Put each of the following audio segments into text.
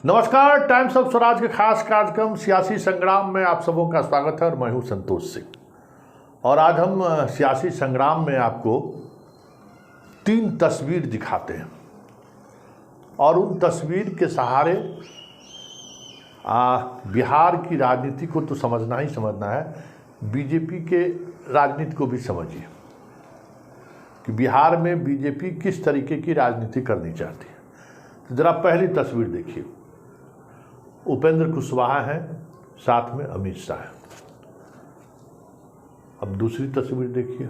नमस्कार। Times of Swaraj के खास कार्यक्रम सियासी संग्राम में आप सबों का स्वागत है और मैं हूं संतोष सिंह। और आज हम सियासी संग्राम में आपको 3 तस्वीर दिखाते हैं और उन तस्वीर के सहारे बिहार की राजनीति को तो समझना ही समझना है, बीजेपी के राजनीति को भी समझिए कि बिहार में बीजेपी किस तरीके की राजनीति करनी चाहती है। तो जरा पहली तस्वीर देखिए, उपेंद्र कुशवाहा हैं, साथ में अमित शाह हैं। अब दूसरी तस्वीर देखिए,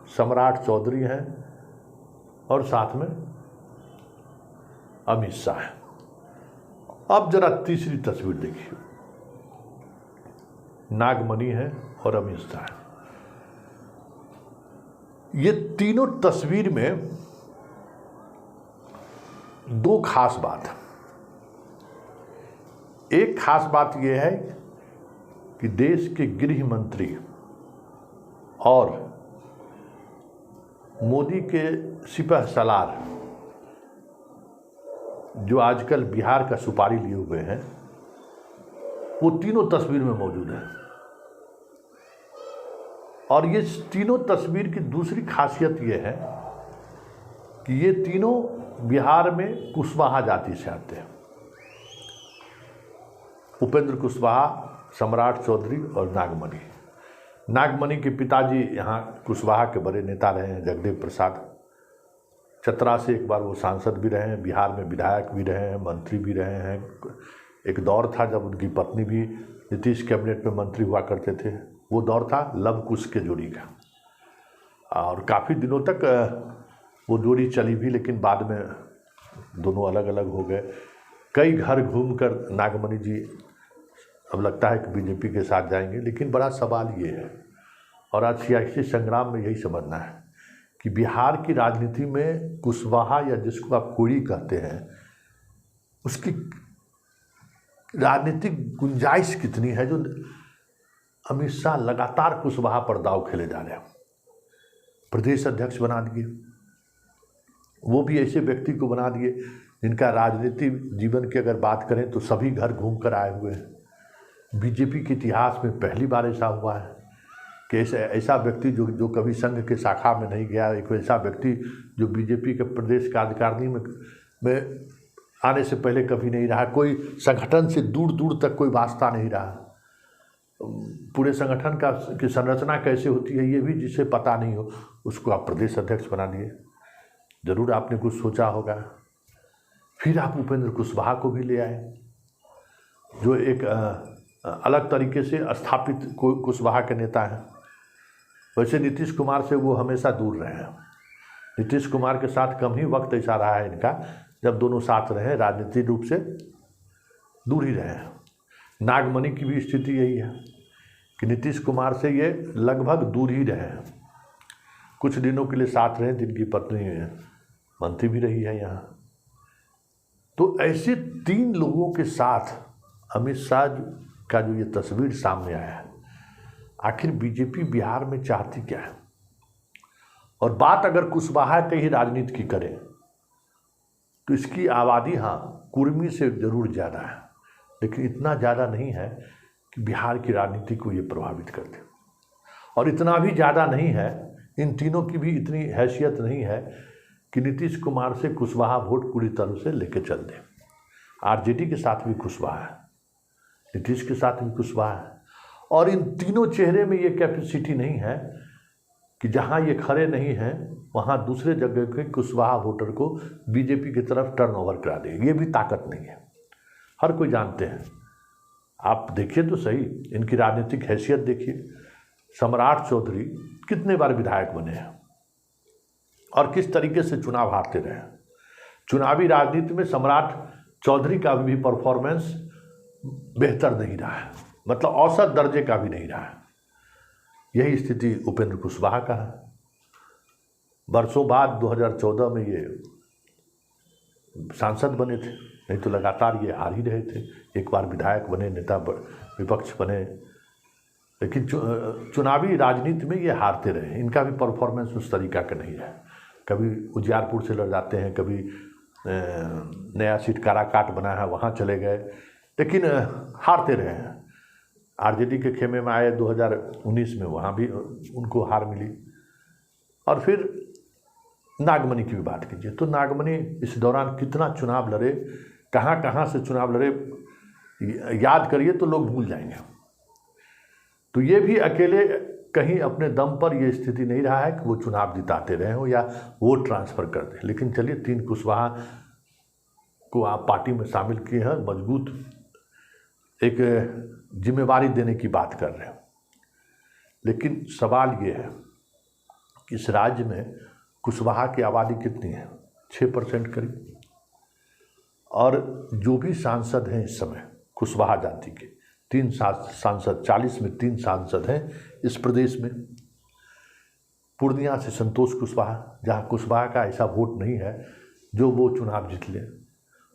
सम्राट चौधरी हैं और साथ में अमित शाह हैं। अब जरा तीसरी तस्वीर देखिए, नागमणि हैं और अमित शाह हैं। ये तीनों तस्वीर में 2 खास बात है। एक खास बात यह है कि देश के गृह मंत्री और मोदी के सिपह सलार जो आजकल बिहार का सुपारी लिए हुए हैं, वो तीनों तस्वीर में मौजूद हैं। और ये तीनों तस्वीर की दूसरी खासियत ये है कि ये तीनों बिहार में कुशवाहा जाति से आते हैं। उपेंद्र कुशवाहा, सम्राट चौधरी और नागमणि। नागमणि के पिताजी यहाँ कुशवाहा के बड़े नेता रहे हैं, जगदेव प्रसाद। चतरा से एक बार वो सांसद भी रहे हैं, बिहार में विधायक भी रहे हैं, मंत्री भी रहे हैं। एक दौर था जब उनकी पत्नी भी नीतीश कैबिनेट में मंत्री हुआ करते थे। वो दौर था लव कुश के जोड़ी का, और काफ़ी दिनों तक वो जोड़ी चली भी, लेकिन बाद में दोनों अलग अलग हो गए। कई घर घूमकर नागमणि जी अब लगता है कि बीजेपी के साथ जाएंगे। लेकिन बड़ा सवाल ये है, और आज सियासी संग्राम में यही समझना है कि बिहार की राजनीति में कुशवाहा या जिसको आप कोड़ी कहते हैं, उसकी राजनीतिक गुंजाइश कितनी है। जो अमित शाह लगातार कुशवाहा पर दाव खेले जा रहे हैं, प्रदेश अध्यक्ष बना दिए, वो भी ऐसे व्यक्ति को बना दिए जिनका राजनीतिक जीवन की अगर बात करें तो सभी घर घूम कर आए हुए हैं। बीजेपी के इतिहास में पहली बार ऐसा हुआ है कि ऐसा व्यक्ति जो कभी संघ के शाखा में नहीं गया, एक ऐसा व्यक्ति जो बीजेपी के प्रदेश कार्यकारिणी में आने से पहले कभी नहीं रहा, कोई संगठन से दूर दूर तक कोई वास्ता नहीं रहा, पूरे संगठन की संरचना कैसे होती है ये भी जिसे पता नहीं हो, उसको आप प्रदेश अध्यक्ष बना दिए। जरूर आपने कुछ सोचा होगा। फिर आप उपेंद्र कुशवाहा को भी ले आए, जो एक अलग तरीके से स्थापित कुशवाहा के नेता हैं। वैसे नीतीश कुमार से वो हमेशा दूर रहे हैं। नीतीश कुमार के साथ कम ही वक्त ऐसा रहा है इनका जब दोनों साथ रहे, राजनीतिक रूप से दूर ही रहे हैं। नागमणि की भी स्थिति यही है कि नीतीश कुमार से ये लगभग दूर ही रहे हैं। कुछ दिनों के लिए साथ रहे, जिनकी पत्नी मंत्री भी रही है यहाँ। तो ऐसे 3 लोगों के साथ अमित शाह का जो ये तस्वीर सामने आया है, आखिर बीजेपी बिहार में चाहती क्या है। और बात अगर कुशवाहा की ही राजनीति की करें तो इसकी आबादी कुर्मी से जरूर ज़्यादा है, लेकिन इतना ज़्यादा नहीं है कि बिहार की राजनीति को ये प्रभावित कर दे। और इतना भी ज़्यादा नहीं है, इन तीनों की भी इतनी हैसियत नहीं है कि नीतीश कुमार से कुशवाहा वोट पूरी तरह से लेके चल दे। आरजेडी के साथ भी कुशवाहा है, नीतीश के साथ भी कुशवाहा है, और इन तीनों चेहरे में ये कैपेसिटी नहीं है कि जहां ये खड़े नहीं हैं वहां दूसरे जगह के कुशवाहा वोटर को बीजेपी की तरफ टर्न ओवर करा दे। ये भी ताकत नहीं है, हर कोई जानते हैं। आप देखिए तो सही, इनकी राजनीतिक हैसियत देखिए। सम्राट चौधरी कितने बार विधायक बने हैं और किस तरीके से चुनाव हारते रहे। चुनावी राजनीति में सम्राट चौधरी का भी परफॉर्मेंस बेहतर नहीं रहा है, मतलब औसत दर्जे का भी नहीं रहा है। यही स्थिति उपेंद्र कुशवाहा का है। बरसों बाद 2014 में ये सांसद बने थे, नहीं तो लगातार ये हार ही रहे थे। एक बार विधायक बने, नेता विपक्ष बने, लेकिन चुनावी राजनीति में ये हारते रहे। इनका भी परफॉर्मेंस उस तरीका का नहीं है। कभी उजियारपुर से लड़ जाते हैं, कभी नया सीट काराकाट बना है वहाँ चले गए, लेकिन हारते रहे हैं। आरजेडी के खेमे में आए 2019 में, वहाँ भी उनको हार मिली। और फिर नागमणि की भी बात कीजिए तो नागमणि इस दौरान कितना चुनाव लड़े, कहाँ कहाँ से चुनाव लड़े, याद करिए तो लोग भूल जाएंगे। तो ये भी अकेले कहीं अपने दम पर ये स्थिति नहीं रहा है कि वो चुनाव जिताते रहे हो या वोट ट्रांसफ़र कर दें। लेकिन चलिए 3 कुशवाहा को आप पार्टी में शामिल किए हैं, मजबूत एक जिम्मेवारी देने की बात कर रहे हैं। लेकिन सवाल ये है कि इस राज्य में कुशवाहा की आबादी कितनी है? 6% करीब। और जो भी सांसद हैं इस समय कुशवाहा जाति के, 3 सांसद, 40 में 3 सांसद हैं इस प्रदेश में। पूर्णिया से संतोष कुशवाहा, जहाँ कुशवाहा का ऐसा वोट नहीं है जो वो चुनाव जीत ले।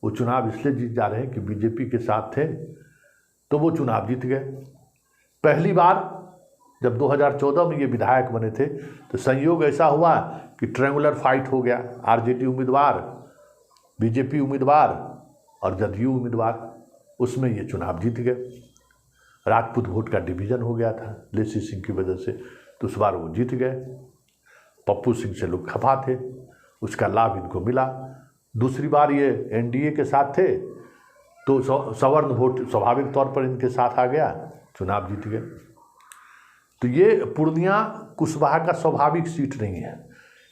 वो चुनाव इसलिए जीत जा रहे हैं कि बीजेपी के साथ थे तो वो चुनाव जीत गए। पहली बार जब 2014 में ये विधायक बने थे तो संयोग ऐसा हुआ कि ट्रायंगुलर फाइट हो गया, आरजेडी उम्मीदवार, बीजेपी उम्मीदवार और जदयू उम्मीदवार, उसमें ये चुनाव जीत गए। राजपूत वोट का डिवीज़न हो गया था लेसी सिंह की वजह से, तो उस बार वो जीत गए। पप्पू सिंह से लोग खफा थे, उसका लाभ इनको मिला। दूसरी बार ये एनडीए के साथ थे तो सवर्ण वोट स्वाभाविक तौर पर इनके साथ आ गया, चुनाव जीत गए। तो ये पूर्णिया कुशवाहा का स्वाभाविक सीट नहीं है।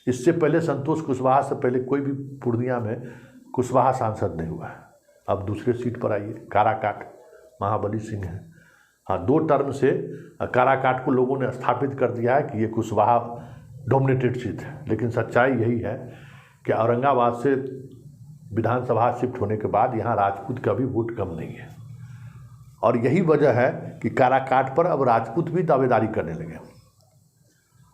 इससे पहले संतोष कुशवाहा से पहले कोई भी पूर्णिया में कुशवाहा सांसद नहीं हुआ है। अब दूसरे सीट पर आइए, काराकाट, महाबली सिंह है। हाँ, 2 टर्म से काराकाट को लोगों ने स्थापित कर दिया है कि ये कुशवाहा डोमिनेटेड सीट है। लेकिन सच्चाई यही है कि औरंगाबाद से विधानसभा शिफ्ट होने के बाद यहाँ राजपूत का भी वोट कम नहीं है। और यही वजह है कि काराकाट पर अब राजपूत भी दावेदारी करने लगे।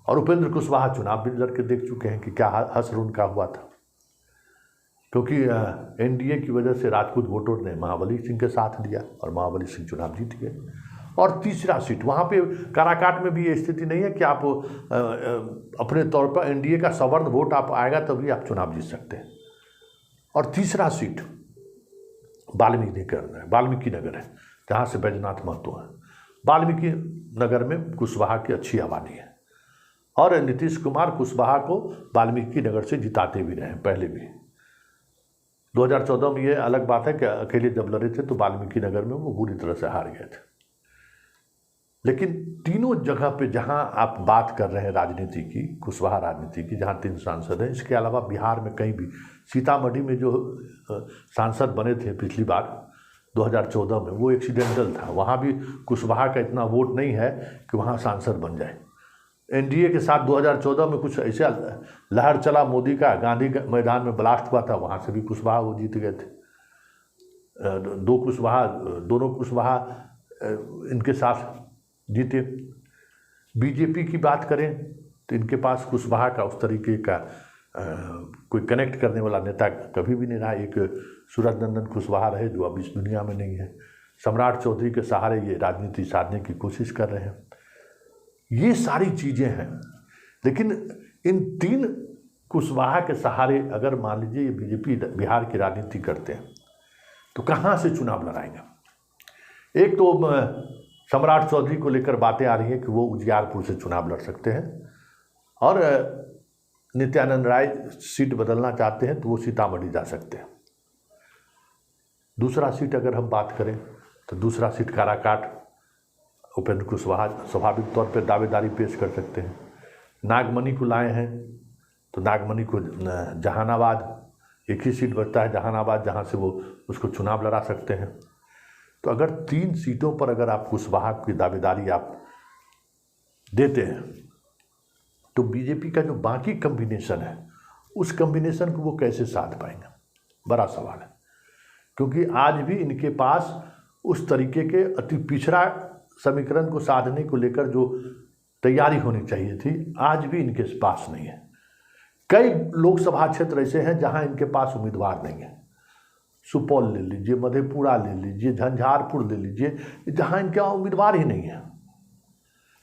और उपेंद्र कुशवाहा चुनाव भी लड़ के देख चुके हैं कि क्या हश्र उनका हुआ था, क्योंकि एनडीए की वजह से राजपूत वोटरों ने महाबली सिंह के साथ दिया और महाबली सिंह चुनाव जीत गए। और तीसरा सीट वहाँ पे काराकाट में भी ये स्थिति नहीं है कि आप अपने तौर पर एनडीए का सवर्ण वोट आप आएगा तभी आप चुनाव जीत सकते हैं। और तीसरा सीट वाल्मीकि नगर है, जहाँ से बैजनाथ महतो है। वाल्मीकि नगर में कुशवाहा की अच्छी आबादी है और नीतीश कुमार कुशवाहा को वाल्मीकि नगर से जिताते भी रहे पहले भी। 2014 में ये अलग बात है कि अकेले जब लड़े थे तो वाल्मीकि नगर में वो बुरी तरह से हार गए थे। लेकिन तीनों जगह पे जहां आप बात कर रहे हैं राजनीति की, कुशवाहा राजनीति की, जहां 3 सांसद हैं, इसके अलावा बिहार में कहीं भी, सीतामढ़ी में जो सांसद बने थे पिछली बार 2014 में, वो एक्सीडेंटल था। वहाँ भी कुशवाहा का इतना वोट नहीं है कि वहाँ सांसद बन जाए। एनडीए के साथ 2014 में कुछ ऐसा लहर चला मोदी का, गांधी मैदान में ब्लास्ट हुआ था, वहाँ से भी कुशवाहा वो जीत गए थे। दोनों कुशवाहा इनके साथ जीते। बीजेपी की बात करें तो इनके पास कुशवाहा का उस तरीके का कोई कनेक्ट करने वाला नेता कभी भी नहीं रहा। एक सूरज नंदन कुशवाहा रहे जो अब इस दुनिया में नहीं है। सम्राट चौधरी के सहारे ये राजनीति साधने की कोशिश कर रहे हैं। ये सारी चीज़ें हैं। लेकिन इन 3 कुशवाहा के सहारे अगर मान लीजिए ये बीजेपी बिहार की राजनीति करते हैं तो कहाँ से चुनाव लड़ाएंगे? एक तो सम्राट चौधरी को लेकर बातें आ रही हैं कि वो उजियारपुर से चुनाव लड़ सकते हैं और नित्यानंद राय सीट बदलना चाहते हैं तो वो सीतामढ़ी जा सकते हैं। दूसरा सीट अगर हम बात करें तो दूसरा सीट काराकाट, उपेंद्र कुशवाहा स्वाभाविक तौर पर दावेदारी पेश कर सकते हैं। नागमणि को लाए हैं तो नागमणि को जहानाबाद एक ही सीट बचता है, जहानाबाद, जहाँ से वो उसको चुनाव लड़ा सकते हैं। तो अगर 3 सीटों पर अगर आप कुशवाहा की दावेदारी आप देते हैं तो बीजेपी का जो बाकी कम्बिनेशन है उस कम्बिनेशन को वो कैसे साध पाएंगे, बड़ा सवाल है। क्योंकि आज भी इनके पास उस तरीके के अति पिछड़ा समीकरण को साधने को लेकर जो तैयारी होनी चाहिए थी, आज भी इनके पास नहीं है। कई लोकसभा क्षेत्र ऐसे हैं जहां इनके पास उम्मीदवार नहीं है। सुपौल ले लीजिए, मधेपुरा ले लीजिए, झंझारपुर ले लीजिए, जहां इनके उम्मीदवार ही नहीं है।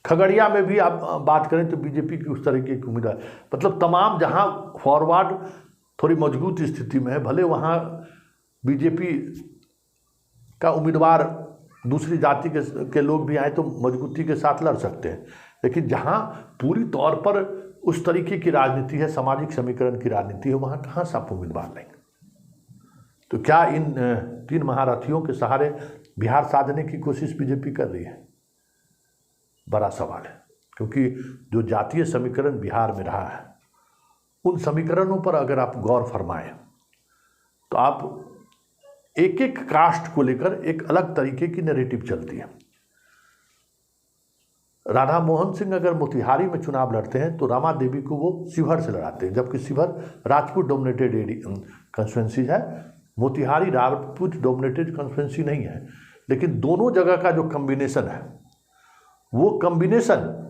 खगड़िया में भी आप बात करें तो बीजेपी की उस तरीके की उम्मीदवार, मतलब तमाम जहां फॉरवर्ड थोड़ी मजबूत स्थिति में है। भले वहाँ बीजेपी का उम्मीदवार दूसरी जाति के लोग भी आए तो मजबूती के साथ लड़ सकते हैं, लेकिन जहाँ पूरी तौर पर उस तरीके की राजनीति है, सामाजिक समीकरण की राजनीति है, वहाँ कहाँ से आप उम्मीदवार लेंगे? तो क्या इन 3 महारथियों के सहारे बिहार साधने की कोशिश बीजेपी कर रही है? बड़ा सवाल है, क्योंकि जो जातीय समीकरण बिहार में रहा है, उन समीकरणों पर अगर आप गौर फरमाएं तो आप एक एक कास्ट को लेकर एक अलग तरीके की नैरेटिव चलती है। राधा मोहन सिंह अगर मोतिहारी में चुनाव लड़ते हैं तो रमा देवी को वो शिवहर से लड़ाते हैं, जबकि शिवहर राजपूत डोमिनेटेड कंस्टिट्यूंसी है, मोतिहारी राजपूत डोमिनेटेड कंस्टिट्यूंसी नहीं है। लेकिन दोनों जगह का जो कम्बिनेशन है, वो कम्बिनेशन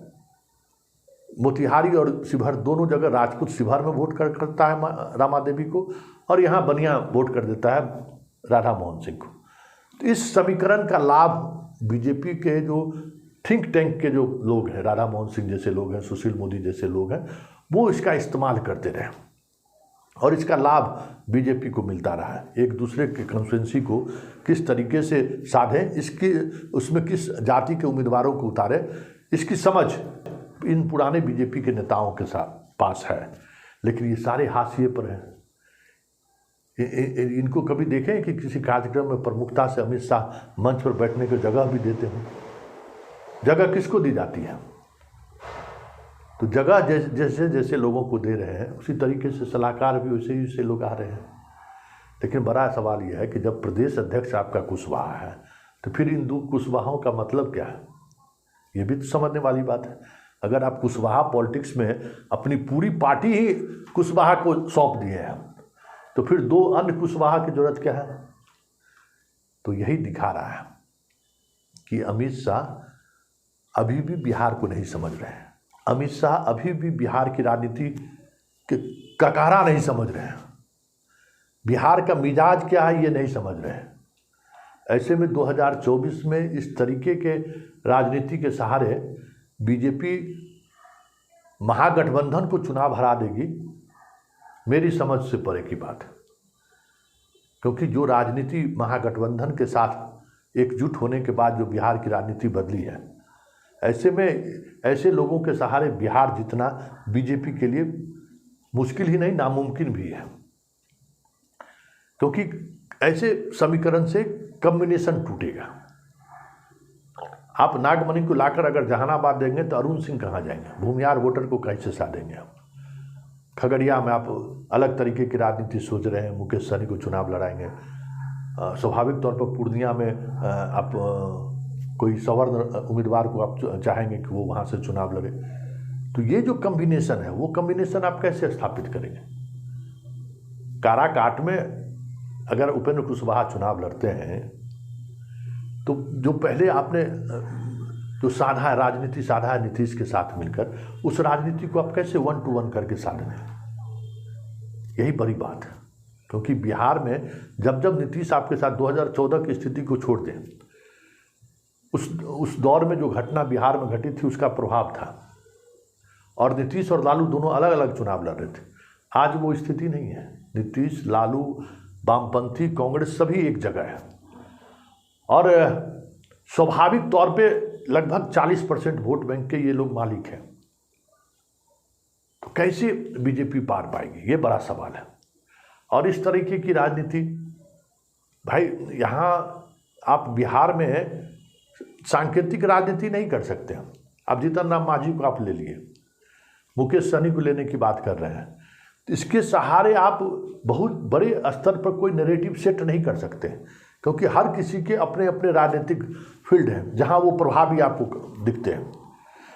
मोतिहारी और शिवहर दोनों जगह राजपूत शिवहर में वोट करता है रमा देवी को, और यहाँ बनिया वोट कर देता है राधा मोहन सिंह को। तो इस समीकरण का लाभ बीजेपी के जो थिंक टैंक के जो लोग हैं, राधा मोहन सिंह जैसे लोग हैं, सुशील मोदी जैसे लोग हैं, वो इसका इस्तेमाल करते रहे और इसका लाभ बीजेपी को मिलता रहा है। एक दूसरे के कंस्टिट्यूंसी को किस तरीके से साधे, इसकी उसमें किस जाति के उम्मीदवारों को उतारे, इसकी समझ इन पुराने बीजेपी के नेताओं के साथ पास है। लेकिन ये सारे हाशिए पर हैं। इनको कभी देखें कि किसी कार्यक्रम में प्रमुखता से अमित शाह मंच पर बैठने की जगह भी देते हैं? जगह किसको दी जाती है? तो जगह जैसे जैसे लोगों को दे रहे हैं, उसी तरीके से सलाहकार भी वैसे ही वैसे लोग आ रहे हैं। लेकिन बड़ा सवाल यह है कि जब प्रदेश अध्यक्ष आपका कुशवाहा है, तो फिर इन 2 कुशवाहों का मतलब क्या है? ये भी तो समझने वाली बात है। अगर आप कुशवाहा पॉलिटिक्स में अपनी पूरी पार्टी ही कुशवाहा को सौंप दिए हैं, तो फिर 2 अन्य कुशवाहा की जरूरत क्या है? तो यही दिखा रहा है कि अमित शाह अभी भी बिहार को नहीं समझ रहे हैं। अमित शाह अभी भी बिहार की राजनीति के ककारा नहीं समझ रहे हैं। बिहार का मिजाज क्या है ये नहीं समझ रहे हैं। ऐसे में 2024 में इस तरीके के राजनीति के सहारे बीजेपी महागठबंधन को चुनाव हरा देगी, मेरी समझ से परे की बात है। क्योंकि जो राजनीति महागठबंधन के साथ एकजुट होने के बाद जो बिहार की राजनीति बदली है, ऐसे में ऐसे लोगों के सहारे बिहार जीतना बीजेपी के लिए मुश्किल ही नहीं, नामुमकिन भी है। क्योंकि ऐसे समीकरण से कॉम्बिनेशन टूटेगा। आप नागमणि को लाकर अगर जहानाबाद देंगे तो अरुण सिंह कहाँ जाएंगे? भूमियार वोटर को कैसे साधेंगे आप? खगड़िया में आप अलग तरीके की राजनीति सोच रहे हैं, मुकेश सहनी को चुनाव लड़ाएंगे। स्वाभाविक तौर पर पूर्णिया में आप कोई सवर्ण उम्मीदवार को आप चाहेंगे कि वो वहाँ से चुनाव लड़े। तो ये जो कम्बिनेशन है, वो कम्बिनेशन आप कैसे स्थापित करेंगे? काराकाट में अगर उपेंद्र कुशवाहा चुनाव लड़ते हैं तो जो पहले आपने जो साधा है, राजनीति साधा है नीतीश के साथ मिलकर, उस राजनीति को आप कैसे 1 to 1 करके साधने? यही बड़ी बात है। क्योंकि बिहार में जब जब नीतीश आपके साथ 2014 की स्थिति को छोड़ दें, उस दौर में जो घटना बिहार में घटी थी उसका प्रभाव था, और नीतीश और लालू दोनों अलग अलग चुनाव लड़ रहे थे। आज वो स्थिति नहीं है। नीतीश, लालू, वामपंथी, कांग्रेस सभी एक जगह है, और स्वाभाविक तौर पे लगभग 40% वोट बैंक के ये लोग मालिक हैं। तो कैसे बीजेपी पार पाएगी, ये बड़ा सवाल है। और इस तरीके की राजनीति, भाई यहाँ आप बिहार में सांकेतिक राजनीति नहीं कर सकते हैं। अब जीतन राम मांझी को आप ले लिए, मुकेश सहनी को लेने की बात कर रहे हैं, तो इसके सहारे आप बहुत बड़े स्तर पर कोई नैरेटिव सेट नहीं कर सकते, क्योंकि हर किसी के अपने अपने राजनीतिक फील्ड हैं जहां वो प्रभावी आपको दिखते हैं।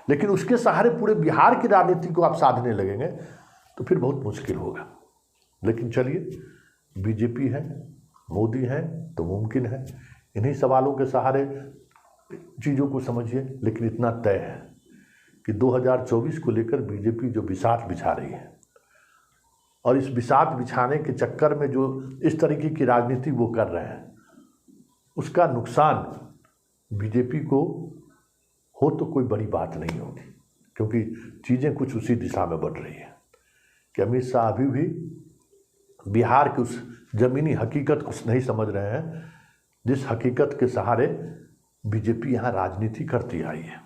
लेकिन उसके सहारे पूरे बिहार की राजनीति को आप साधने लगेंगे तो फिर बहुत मुश्किल होगा। लेकिन चलिए, बीजेपी है, मोदी है, तो मुमकिन है। इन्हीं सवालों के सहारे चीज़ों को समझिए। लेकिन इतना तय है कि 2024 को लेकर बीजेपी जो बिसात बिछा रही है, और इस बिसात बिछाने के चक्कर में जो इस तरीके की राजनीति वो कर रहे हैं, उसका नुकसान बीजेपी को हो तो कोई बड़ी बात नहीं होगी। क्योंकि चीज़ें कुछ उसी दिशा में बढ़ रही है कि अमित शाह अभी भी बिहार की उस ज़मीनी हकीकत को नहीं समझ रहे हैं जिस हकीकत के सहारे बीजेपी यहाँ राजनीति करती आई है।